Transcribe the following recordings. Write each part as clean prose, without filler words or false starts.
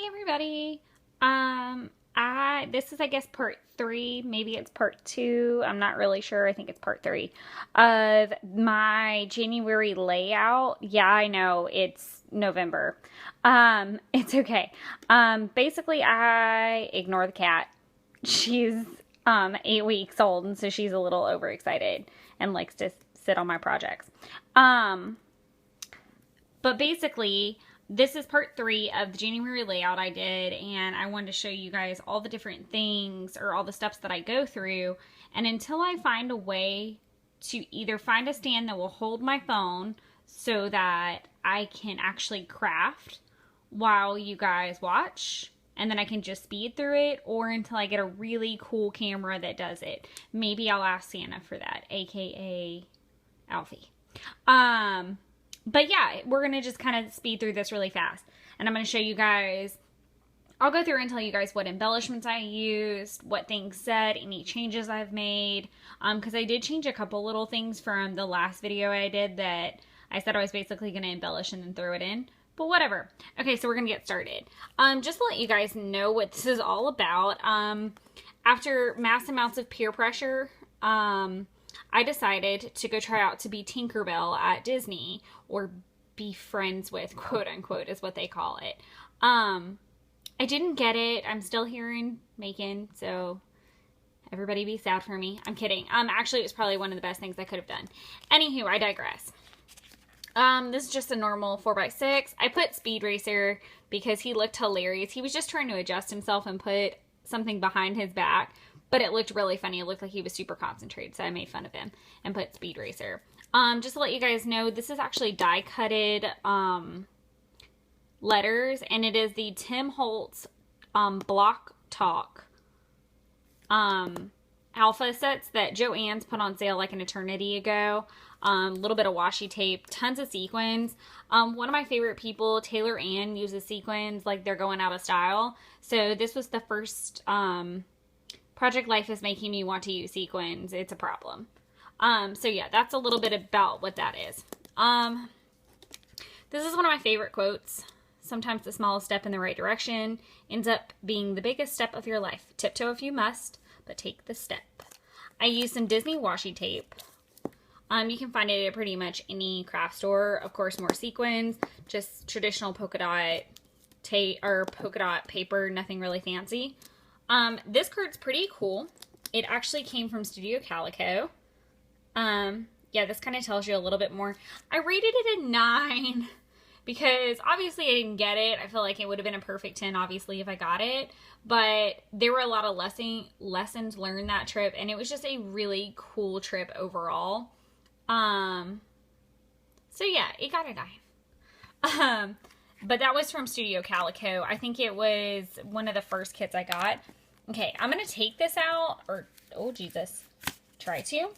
Hey everybody. This is I guess part 3, maybe it's part 2. I'm not really sure. I think it's part 3 of my January layout. Yeah, I know it's November. It's okay. Basically I ignore the cat. She's 8 weeks old, and so she's a little overexcited and likes to sit on my projects. But basically, this is part 3 of the January layout I did, and I wanted to show you guys all the different things or all the steps that I go through. And until I find a way to either find a stand that will hold my phone so that I can actually craft while you guys watch, and then I can just speed through it, or until I get a really cool camera that does it. Maybe I'll ask Santa for that, aka Alfie. But yeah, we're going to just kind of speed through this really fast. And I'm going to show you guys, I'll go through and tell you guys what embellishments I used, what things said, any changes I've made. Because I did change a couple little things from the last video I did that I said I was basically going to embellish and then throw it in. But whatever. Okay, so we're going to get started. Just to let you guys know what this is all about. After mass amounts of peer pressure, I decided to go try out to be Tinkerbell at Disney, or be friends with, quote unquote, is what they call it. I didn't get it. I'm still here in Macon, so everybody be sad for me. I'm kidding. Actually, it was probably one of the best things I could have done. Anywho, I digress. This is just a normal 4x6. I put Speed Racer because he looked hilarious. He was just trying to adjust himself and put something behind his back, but it looked really funny. It looked like he was super concentrated, so I made fun of him and put Speed Racer. Just to let you guys know, this is actually die-cutted letters, and it is the Tim Holtz Block Talk alpha sets that Joann's put on sale like an eternity ago. A little bit of washi tape, tons of sequins. One of my favorite people, Taylor Ann, uses sequins like they're going out of style. So this was the first Project Life is making me want to use sequins. It's a problem. So yeah, that's a little bit about what that is. This is one of my favorite quotes. Sometimes the smallest step in the right direction ends up being the biggest step of your life. Tiptoe if you must, but take the step. I used some Disney washi tape. You can find it at pretty much any craft store. Of course, more sequins, just traditional polka dot tape or polka dot paper, nothing really fancy. This card's pretty cool. It actually came from Studio Calico. Yeah, this kind of tells you a little bit more. I rated it a 9 because obviously I didn't get it. I feel like it would have been a perfect 10, obviously, if I got it. But there were a lot of lessons learned that trip, and it was just a really cool trip overall. So yeah, it got a 9. But that was from Studio Calico. I think it was one of the first kits I got. Okay, I'm going to take this out, or, oh Jesus, try to.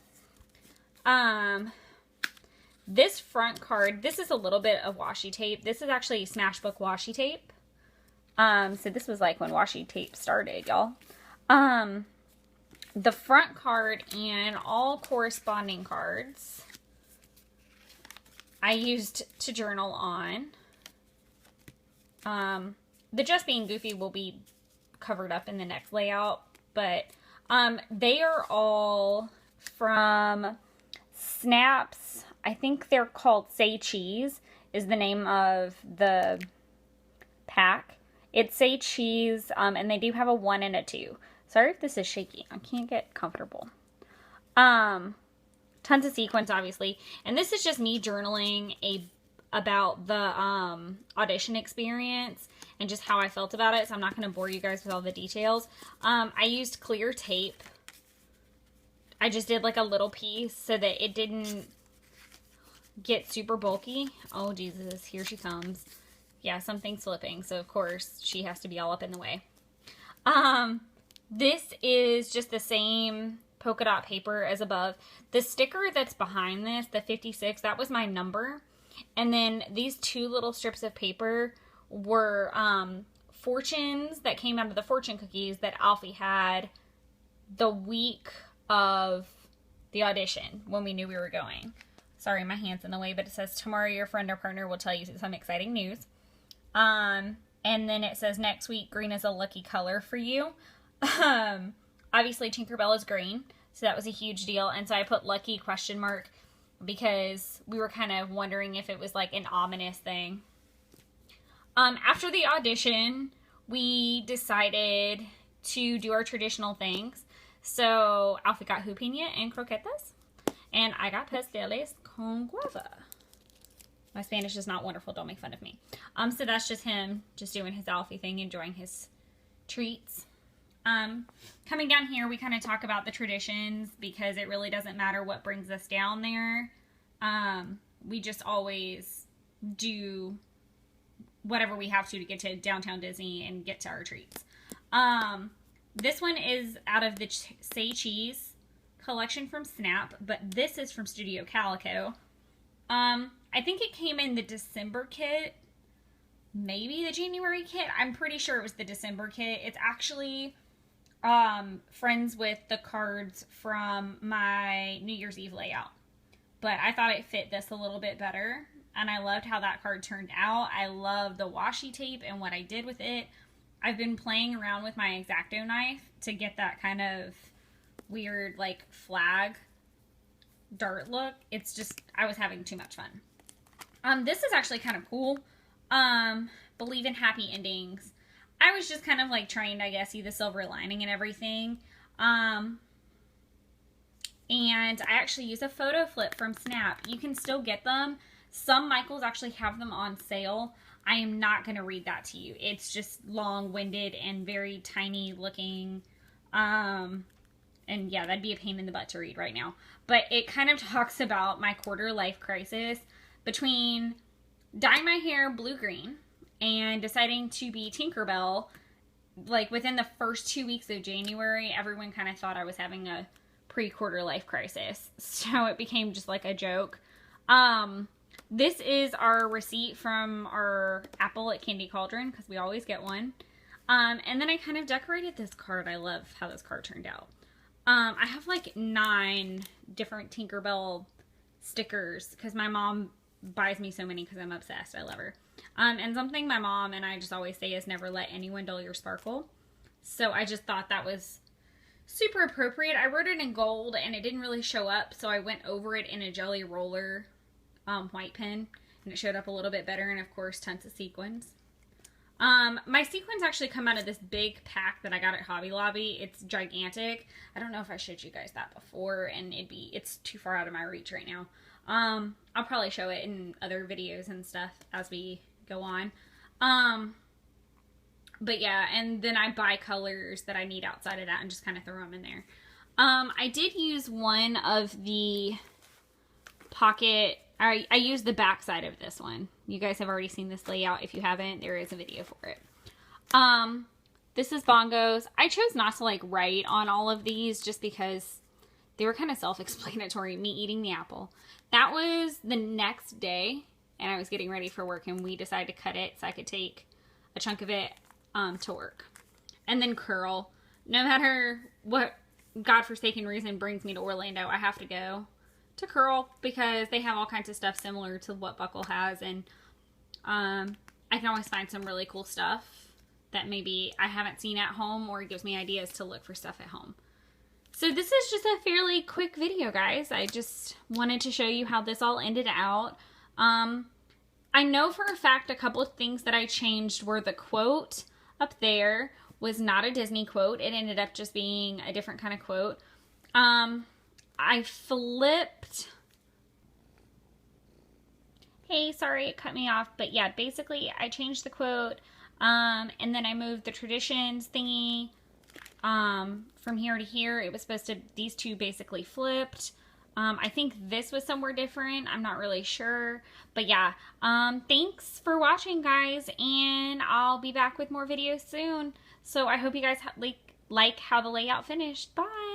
This front card, this is a little bit of washi tape. This is actually Smashbook washi tape. So this was like when washi tape started, y'all. The front card and all corresponding cards I used to journal on. The Just Being Goofy will be covered up in the next layout, but they are all from Snaps. I think they're called Say Cheese is the name of the pack. It's Say Cheese, and they do have a 1 and a 2. Sorry if this is shaky. I can't get comfortable. Tons of sequins, obviously. And this is just me journaling about the audition experience and just how I felt about it. So I'm not going to bore you guys with all the details. I used clear tape. I just did like a little piece so that it didn't get super bulky. Oh, Jesus. Here she comes. Yeah, something's slipping. So, of course, she has to be all up in the way. This is just the same polka dot paper as above. The sticker that's behind this, the 56, that was my number. And then these 2 little strips of paper were fortunes that came out of the fortune cookies that Alfie had the week of the audition when we knew we were going. Sorry, my hand's in the way, but it says, tomorrow your friend or partner will tell you some exciting news. And And then it says next week, green is a lucky color for you. Obviously Tinkerbell is green, so that was a huge deal. And so I put lucky ? Because we were kind of wondering if it was like an ominous thing. After the audition, we decided to do our traditional things. So Alfie got jupiña and croquetas, and I got pasteles con guava. My Spanish is not wonderful, don't make fun of me. So that's just him just doing his Alfie thing, enjoying his treats. Coming down here, we kind of talk about the traditions because it really doesn't matter what brings us down there. We just always do whatever we have to get to Downtown Disney and get to our treats. This one is out of the Say Cheese collection from Snap, but this is from Studio Calico. I think it came in the December kit, maybe the January kit. I'm pretty sure it was the December kit. It's actually friends with the cards from my New Year's Eve layout, but I thought it fit this a little bit better, and I loved how that card turned out. I love the washi tape and what I did with it. I've been playing around with my X-Acto knife to get that kind of weird like flag dart look. It's just, I was having too much fun. This is actually kind of cool. Believe in happy endings. I was just kind of like trying to, I guess, see the silver lining and everything. And I actually use a photo flip from Snap. You can still get them. Some Michaels actually have them on sale. I am not going to read that to you. It's just long-winded and very tiny looking. And yeah, that'd be a pain in the butt to read right now. But it kind of talks about my quarter life crisis between dyeing my hair blue-green and deciding to be Tinkerbell. Like within the first 2 weeks of January, everyone kind of thought I was having a pre-quarter life crisis. So it became just like a joke. This is our receipt from our Apple at Candy Cauldron, because we always get one. And then I kind of decorated this card. I love how this card turned out. I have like 9 different Tinkerbell stickers because my mom buys me so many because I'm obsessed. I love her. And something my mom and I just always say is never let anyone dull your sparkle. So I just thought that was super appropriate. I wrote it in gold and it didn't really show up, so I went over it in a Jelly Roller white pen, and it showed up a little bit better, and of course tons of sequins. My sequins actually come out of this big pack that I got at Hobby Lobby. It's gigantic. I don't know if I showed you guys that before, and it's too far out of my reach right now. I'll probably show it in other videos and stuff as we go on. But yeah, and then I buy colors that I need outside of that and just kind of throw them in there. I did use one of the pocket. I used the back side of this one. You guys have already seen this layout. If you haven't, there is a video for it. This is Bongos. I chose not to like write on all of these just because they were kind of self-explanatory. Me eating the apple. That was the next day, and I was getting ready for work, and we decided to cut it so I could take a chunk of it to work. And then Curl. No matter what godforsaken reason brings me to Orlando, I have to go to Curl because they have all kinds of stuff similar to what Buckle has, and I can always find some really cool stuff that maybe I haven't seen at home, or it gives me ideas to look for stuff at home. So this is just a fairly quick video, guys. I just wanted to show you how this all ended out. I know for a fact a couple of things that I changed were the quote up there was not a Disney quote. It ended up just being a different kind of quote. I flipped. Hey, sorry, it cut me off. But yeah, basically I changed the quote. And then I moved the traditions thingy from here to here. It was supposed to, these two basically flipped. I think this was somewhere different. I'm not really sure. But yeah, thanks for watching, guys. And I'll be back with more videos soon. So I hope you guys like how the layout finished. Bye.